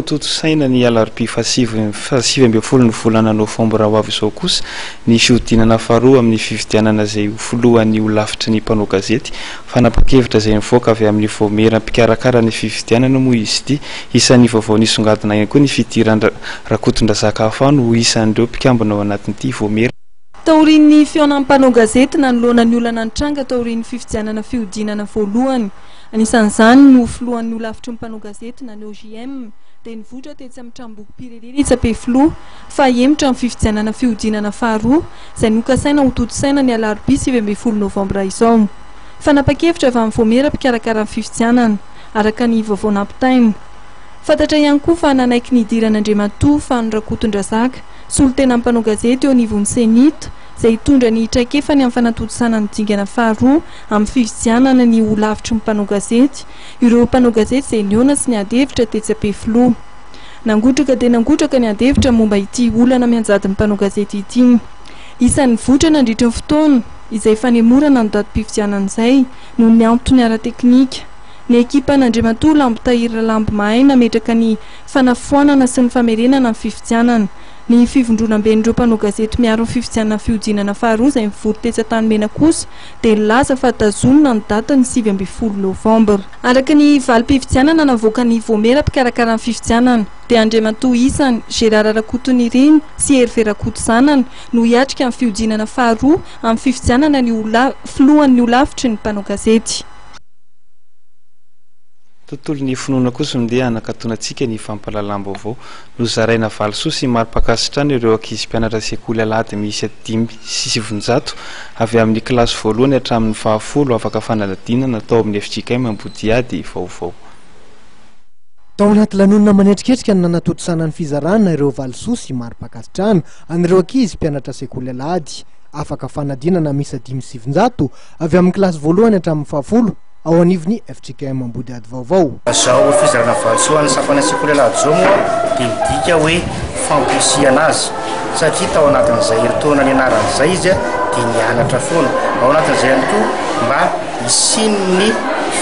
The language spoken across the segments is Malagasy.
Toto saina ny alarobia fahasivy amby folo ny volana novambra ho avy izao kosa ny fihodinana faharoa amin'ny fifidianana izay folohan'ny ho lavitry ny mpanao gazety fanapa-kevitra izay nivoaka avy amin'ny voameram-pikarakara ny fifidianana moa izy ity isan'ny vaovao nisongadina ihany koa ny fidirana Rakotondrazaka Afano isan'ireo mpikambana ao anatin'ity voamera. Taorian'ny fihaonan'ny mpanao gazety nanoloana ny olana nitranga taorian'ny fifidianana fihodinana voalohany anisan'izany no filohan'ny ho lavitry ny mpanao gazety na OJM dia nivoatra tetsy amin'ny tranombokim-pirenena Itsapefilo fa hemitra amin'ny fifidianana fihodinana faharoa izay nokasaina ho toto-saina ny alarobia 7 novambra izao. Fanapa-kevitra avy amin'ny voamera mpikarakara ny fifidianana araka ny vaovao nampitaina. Fantatra ihany koa fa nanaiky ny idiran'Andriamatoa fa ny Rakotondrazaka solon-tena mpanao gazety eo anivon'ny Senita izay hitondra ny traikefany amin'ny fanatotosana ny dingana faharoa amin'ny fifidianana ny ho lavitry ny mpanao gazety. Ireo mpanao gazety izay niona sy niady hevitra tetsy Apefilo. Nangotraka dia nangotraka ny ady hevitra momba ity olana mianjadin'ny mpanao gazety ity. Isan'ny votra nandritra ny fotoana izay fanemorana ny datim-pifidianana izay noho ny antony ara-teknika. Ny ekipa n'Andriamatoa Lambo Tahira Lambo Mahay nametraka ny fanafoanana sy ny famerenana amin'ny fifidianana. Ny fivondronam-ben'ireo mpanao gazety miaro ny fifidianana fihodinana faharoa izay mivory tetsy Antanimena kosa dia nilaza fa tazomina ny datany 7 novambra. Araka ny valim-pifidianana navoaka ny voamera mpikarakara ny fifidianana dia Andriamatoa isany Gérard Rakotondrazaka sy Hervé Rakotozanana no hiatrika amin'ny fihodinana faharoa amin'ny fifidianana ny filohan'ny ho lavitry ny mpanao gazety. Tontolo ny finoana kosa mindeha hanakatonatsika ny fampalalam-baovao no zaraina Valosoa sy Marim-pakasitrano ireo ankizy mpianatra sekoly alahady misy 5,700 avy amin'ny kilasy voalohany hatramin'ny fahafolo afaka fanadinana natao amin'ny FJKM Ambodiady vaovao. Tao anaty lanonana manetriketrika ny nanatotosana ny fizarana ireo Valosoa sy Marim-pakasitrano anireo ankizy mpianatra sekoly alahady afaka fanadinana misy 5,700 avy amin'ny kilasy voalohany hatramin'ny fahafolo ao anivon'ny FJKM Ambodiady vaovao. Zao fizarana Valosoa ny sapana sekoly alahady zao moa dia midika hoe fampisihana azy satria tao anatin'izay herintaona nianaran'izay izy dia nianatra foana ao anatin'izay ihany koa mba hisin'ny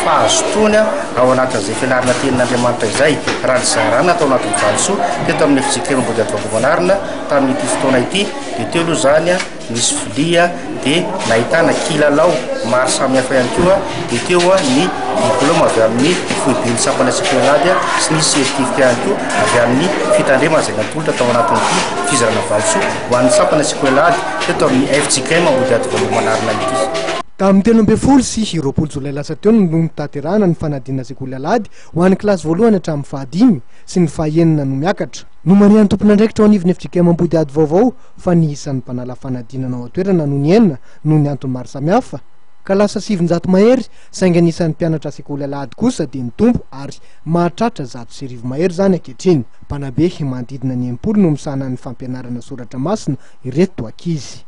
fahazotoana ao anatin'izay fianarana tenin'Andriamanitra izay raha ny zarana tao anatin'ny Valosoa teto amin'ny FJKM Ambodiady vaovao manarina tamin'ity fotoana ity dia teo aloha zany nisy filia dia nahitana kilalao maro samihafa ihany koa dia teo ny diplôma avy amin'ny foiben'ny sapana sekoly alahady sy ny sertifika ihany koa avy amin'ny fitandremana izay natolotra tao anatin'ity fizarana Valosoa ho an'ny sapana sekoly alahady teto amin'ny FJKM Ambodiady vaovao manarina ity. Tamin'ny 12 sy 20 jolay lasa teo no nitaterana ny fanadinana sekoly alahady ho an'ny kilasy voalohany hatramin'ny fahadimy sy ny fahaenina no miakatra. No marian'ny tompon'andraikitra ao anivon'ny FJKM Ambodiady vaovao fa ny isan'ny mpanala fanadinana ao atoerana no ny enina no ny antony maro samihafa ka lasa 700 mahery saingy anisan'ny mpianatra sekoly alahady kosa dia nitombo ary mahatratra 100 mahery zany ankehitriny. Mpanabe manodidina ny 80 no misahana ny fampianarana soratra masina ireto ankizy.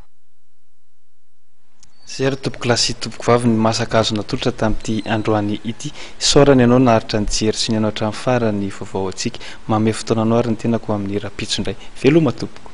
Zero tompoko lasy tompoko vavy ny masaka azo natolotra tamin'ity androany ity saorany ianao naharitra ny jery sy ny anao hatramin'ny farany vaovao antsika mame fotoananao ary ny tenako amin'ny rapitso indray veloma tompoko.